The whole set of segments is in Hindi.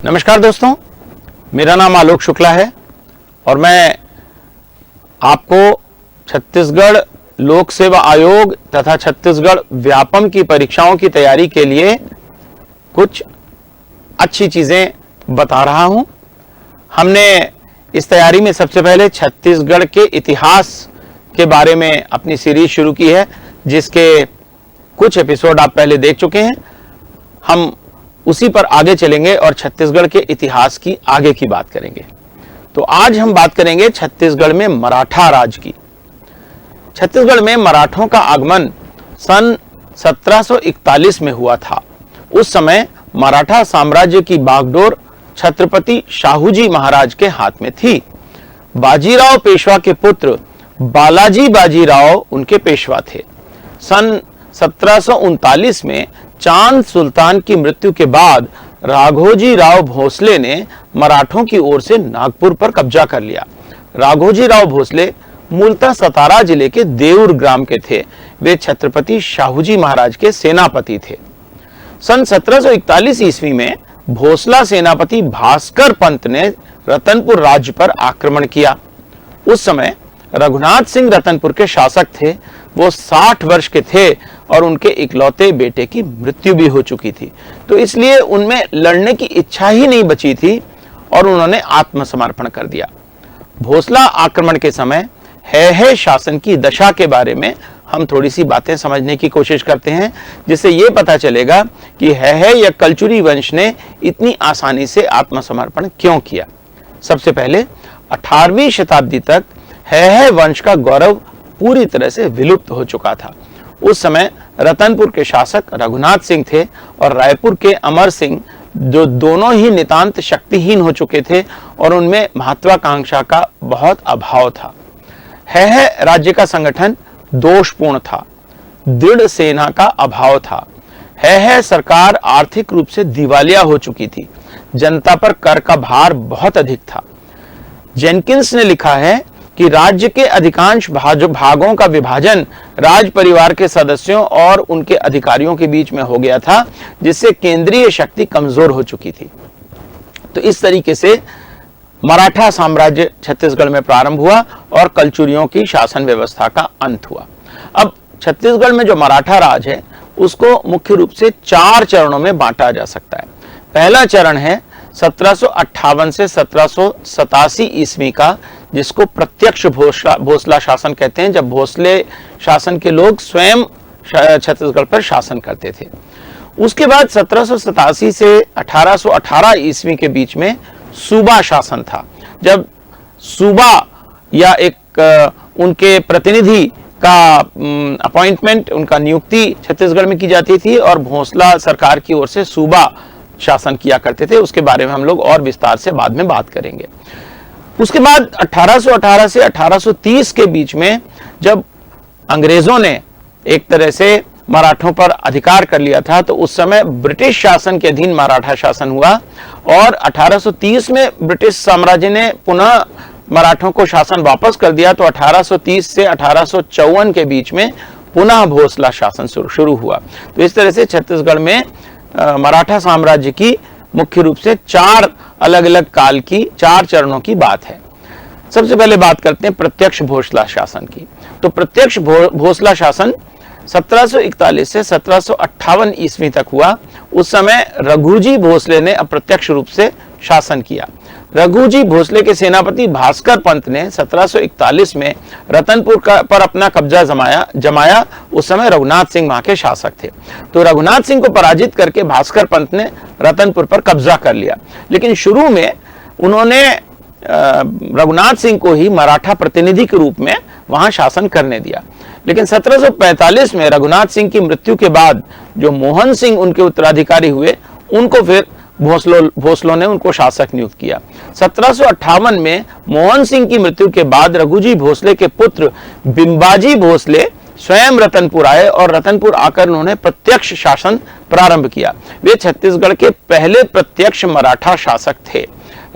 नमस्कार दोस्तों, मेरा नाम आलोक शुक्ला है और मैं आपको छत्तीसगढ़ लोक सेवा आयोग तथा छत्तीसगढ़ व्यापम की परीक्षाओं की तैयारी के लिए कुछ अच्छी चीजें बता रहा हूं। हमने इस तैयारी में सबसे पहले छत्तीसगढ़ के इतिहास के बारे में अपनी सीरीज शुरू की है, जिसके कुछ एपिसोड आप पहले देख चुके हैं। हम उसी पर आगे चलेंगे और छत्तीसगढ़ के इतिहास की आगे की बात करेंगे। तो आज हम बात करेंगे छत्तीसगढ़ में मराठा राज की। छत्तीसगढ़ में मराठों का आगमन सन 1741 में हुआ था। उस समय मराठा साम्राज्य की बागडोर छत्रपति शाहूजी महाराज के हाथ में थी। बाजीराव पेशवा के पुत्र बालाजी बाजीराव उनके पेशवा थे। सन 1739 में चांद सुल्तान की मृत्यु के बाद राघोजी राव भोसले ने मराठों की ओर से नागपुर पर कब्जा कर लिया। राघोजी राव भोसले मूलतः सतारा जिले के देउर ग्राम के थे। वे छत्रपति शाहूजी महाराज के सेनापति थे। सन 1741 ईस्वी में भोसला सेनापति भास्कर पंत ने रतनपुर राज्य पर आक्रमण किया। उस समय रघुनाथ सिंह रतनपुर के शासक थे। वो 60 वर्ष के थे और उनके इकलौते बेटे की मृत्यु भी हो चुकी थी, तो इसलिए उनमें लड़ने की इच्छा ही नहीं बची थी और उन्होंने आत्मसमर्पण कर दिया। भोसला आक्रमण के समय है शासन की दशा के बारे में हम थोड़ी सी बातें समझने की कोशिश करते हैं, जिससे ये पता चलेगा कि है या कलचुरी वंश ने इतनी आसानी से आत्मसमर्पण क्यों किया। सबसे पहले 18वीं शताब्दी तक है वंश का गौरव पूरी तरह से विलुप्त हो चुका था। उस समय रतनपुर के शासक रघुनाथ सिंह थे और रायपुर के अमर सिंह, जो दोनों ही नितांत शक्तिहीन हो चुके थे और उनमें महत्वाकांक्षा का बहुत अभाव था। है राज्य का संगठन दोषपूर्ण था। दृढ़ सेना का अभाव था। है सरकार आर्थिक रूप से दिवालिया हो चुकी थी। जनता पर कर का भार बहुत अधिक था। जेनकिंस ने लिखा है कि राज्य के अधिकांश भागों का विभाजन राज परिवार के सदस्यों और उनके अधिकारियों के बीच में हो गया था, जिससे केंद्रीय शक्ति कमजोर हो चुकी थी। तो इस तरीके से मराठा साम्राज्य छत्तीसगढ़ में प्रारंभ हुआ और कलचुरियों की शासन व्यवस्था का अंत हुआ। अब छत्तीसगढ़ में जो मराठा राज है उसको मुख्य रूप से 4 चरणों में बांटा जा सकता है। पहला चरण है 1758 से 1787 ईस्वी का, जिसको प्रत्यक्ष भोसला शासन कहते हैं, जब भोसले शासन के लोग स्वयं छत्तीसगढ़ पर शासन करते थे। उसके बाद 1787 से 1818 ईस्वी के बीच में सूबा शासन था, जब सूबा या एक उनके प्रतिनिधि का अपॉइंटमेंट, उनका नियुक्ति छत्तीसगढ़ में की जाती थी और भोसला सरकार की ओर से सूबा शासन किया करते थे। उसके बारे में हम लोग और विस्तार से बाद में बात करेंगे। उसके बाद 1818 से 1830 के बीच में जब अंग्रेजों ने एक तरह से मराठों पर अधिकार कर लिया था, तो उस समय ब्रिटिश शासन के अधीन मराठा शासन हुआ और 1830 में ब्रिटिश साम्राज्य ने पुनः मराठों को शासन वापस कर दिया। तो 1830 से 1854 के बीच में पुनः भोसला शासन शुरू हुआ। तो इस तरह से छत्तीसगढ़ में मराठा साम्राज्य की मुख्य रूप से 4 अलग अलग काल की 4 चरणों की बात है। सबसे पहले बात करते हैं प्रत्यक्ष भोसला शासन की। तो प्रत्यक्ष भोसला शासन 1741 से 1758 ईस्वी तक हुआ। उस समय रघुजी भोसले ने अप्रत्यक्ष रूप से शासन किया। रघुजी भोसले के सेनापति भास्कर पंत ने 1741 में रतनपुर पर अपना कब्जा जमाया। उस समय रघुनाथ सिंह वहां के शासक थे। तो रघुनाथ सिंह को पराजित करके भास्कर पंत ने रतनपुर पर कब्जा कर लिया, लेकिन शुरू में उन्होंने रघुनाथ सिंह को ही मराठा प्रतिनिधि के रूप में वहां शासन करने दिया। लेकिन 1745 में रघुनाथ सिंह की मृत्यु के बाद जो मोहन सिंह उनके उत्तराधिकारी हुए, उनको फिर भोसलों ने उनको शासक नियुक्त किया। 1758 में मोहन सिंह की मृत्यु के बाद रघुजी भोसले के पुत्र बिंबाजी भोसले स्वयं रतनपुर आए और रतनपुर आकर उन्होंने प्रत्यक्ष शासन प्रारंभ किया। वे छत्तीसगढ़ के पहले प्रत्यक्ष मराठा शासक थे।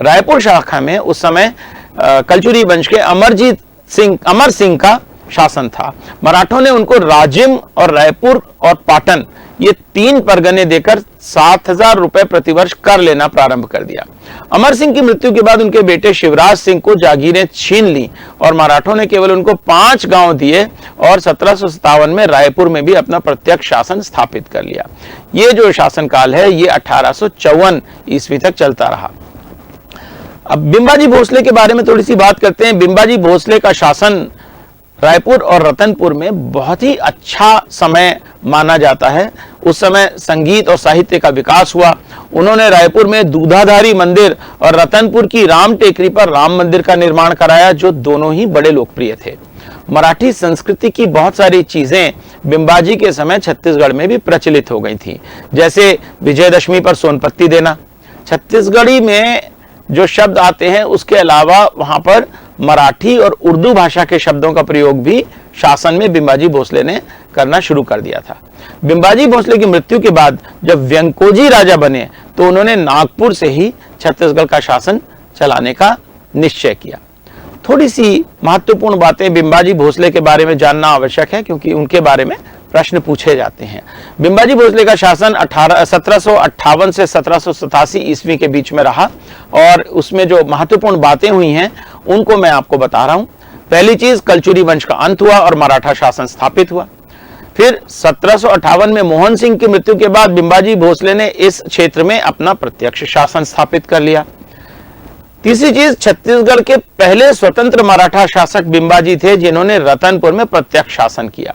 रायपुर शाखा में उस समय कलचुरी वंश के अमर सिंह का शासन था। मराठों ने उनको राजिम और रायपुर और पाटन ये 3 परगने देकर 7,000 रुपए प्रतिवर्ष कर लेना प्रारंभ कर दिया। अमर सिंह की मृत्यु के बाद उनके बेटे शिवराज सिंह को जागीरें छीन ली और मराठों ने केवल उनको 5 गांव दिए और 1757 में रायपुर में भी अपना प्रत्यक्ष शासन स्थापित कर लिया। ये जो शासनकाल है ये 1854 ईस्वी तक चलता रहा। अब बिंबाजी भोसले के बारे में थोड़ी सी बात करते हैं। बिंबाजी भोसले का शासन रायपुर और रतनपुर में बहुत ही अच्छा समय माना जाता है। उस समय संगीत और साहित्य का विकास हुआ। उन्होंने रायपुर में दूधाधारी मंदिर और रतनपुर की राम टेकरी पर राम मंदिर का निर्माण कराया, जो दोनों ही बड़े लोकप्रिय थे। मराठी संस्कृति की बहुत सारी चीजें बिंबाजी के समय छत्तीसगढ़ में भी प्रचलित हो गई थी, जैसे विजयदशमी पर सोनपत्ती देना। छत्तीसगढ़ी में जो शब्द आते हैं उसके अलावा वहां पर मराठी और उर्दू भाषा के शब्दों का प्रयोग भी शासन में बिंबाजी भोसले ने करना शुरू कर दिया था। बिंबाजी भोसले की मृत्यु के बाद जब व्यंकोजी राजा बने तो उन्होंने नागपुर से ही छत्तीसगढ़ का शासन चलाने का निश्चय किया। थोड़ी सी महत्वपूर्ण बातें बिंबाजी भोसले के बारे में जानना आवश्यक है, क्योंकि उनके बारे में प्रश्न पूछे जाते हैं। बिंबाजी भोसले का शासन 1758 से 1787 ईस्वी के बीच में रहा और उसमें जो महत्वपूर्ण बातें हुई हैं उनको मैं आपको बता रहा हूं। पहली चीज, कलचुरी वंश का अंत हुआ और मराठा शासन स्थापित हुआ। फिर 1758 में मोहन सिंह की मृत्यु के बाद बिंबाजी भोसले ने इस क्षेत्र में अपना प्रत्यक्ष शासन स्थापित कर लिया। तीसरी चीज, छत्तीसगढ़ के पहले स्वतंत्र मराठा शासक बिंबाजी थे, जिन्होंने रतनपुर में प्रत्यक्ष शासन किया।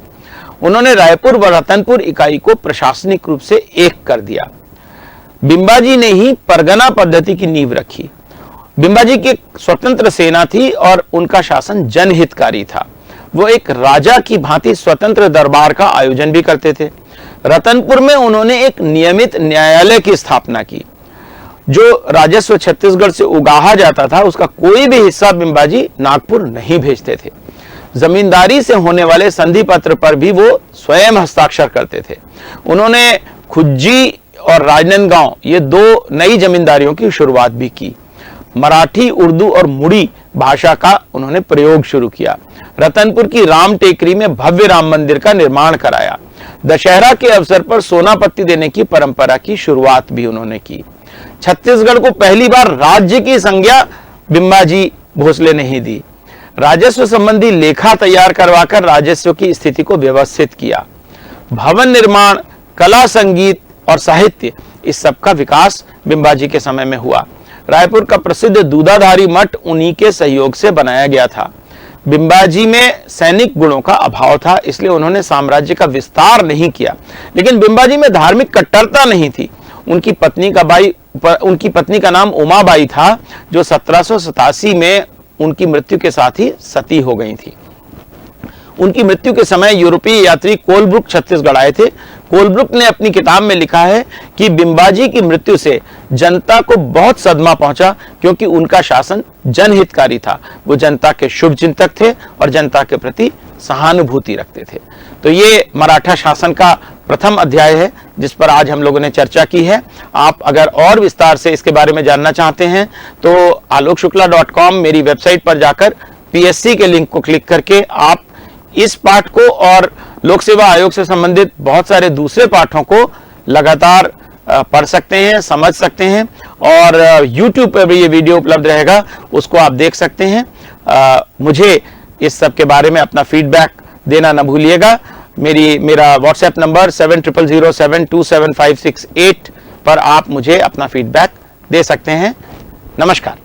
उन्होंने रायपुर व रतनपुर इकाई को प्रशासनिक रूप से एक कर दिया। बिंबाजी ने ही परगना पद्धति की नींव रखी। बिंबाजी की स्वतंत्र सेना थी और उनका शासन जनहितकारी था। वो एक राजा की भांति स्वतंत्र दरबार का आयोजन भी करते थे। रतनपुर में उन्होंने एक नियमित न्यायालय की स्थापना की। जो राजस्व छत्तीसगढ़ से उगाहा जाता था उसका कोई भी हिस्सा बिंबाजी नागपुर नहीं भेजते थे। जमींदारी से होने वाले संधि पत्र पर भी वो स्वयं हस्ताक्षर करते थे। उन्होंने खुज्जी और राजनांदगांव ये 2 नई जमींदारियों की शुरुआत भी की। मराठी, उर्दू और मुड़ी भाषा का उन्होंने प्रयोग शुरू किया। रतनपुर की राम टेकरी में भव्य राम मंदिर का निर्माण कराया। दशहरा के अवसर पर सोनापत्ती देने की परंपरा की शुरुआत भी उन्होंने की। छत्तीसगढ़ को पहली बार राज्य की संज्ञा बिंबाजी भोसले ने ही दी। राजस्व संबंधी लेखा तैयार करवाकर राजस्व की स्थिति को व्यवस्थित किया। भवन निर्माण, कला, संगीत और साहित्य, इस सब का विकास बिंबाजी के समय में हुआ। रायपुर का प्रसिद्ध दूधाधारी मठ उन्हीं के सहयोग से बनाया गया था। बिंबाजी में सैनिक गुणों का अभाव था, इसलिए उन्होंने साम्राज्य का विस्तार नहीं किया। लेकिन बिंबाजी में धार्मिक कट्टरता नहीं थी। उनकी पत्नी का नाम उमाबाई था, जो 1787 में उनकी मृत्यु के साथ ही सती हो गई थी। उनकी मृत्यु के समय यूरोपीय यात्री कोलब्रुक छत्तीसगढ़ आए थे। कोलब्रुक ने अपनी किताब में लिखा है कि बिंबाजी की मृत्यु से जनता को बहुत सदमा पहुंचा, क्योंकि उनका शासन जनहितकारी था। वो जनता के शुभ चिंतक थे और जनता के प्रति सहानुभूति रखते थे। तो ये मराठा शासन का प्रथम अध्याय है जिस पर आज हम लोगों ने चर्चा की है। आप अगर और विस्तार से इसके बारे में जानना चाहते हैं तो alokshukla.com मेरी वेबसाइट पर जाकर PSC के लिंक को क्लिक करके आप इस पाठ को और लोक सेवा आयोग से संबंधित बहुत सारे दूसरे पाठों को लगातार पढ़ सकते हैं, समझ सकते हैं और YouTube पर भी ये वीडियो उपलब्ध रहेगा, उसको आप देख सकते हैं। मुझे इस सब के बारे में अपना फीडबैक देना न भूलिएगा। मेरा व्हाट्सएप नंबर 7007277568 पर आप मुझे अपना फीडबैक दे सकते हैं। नमस्कार।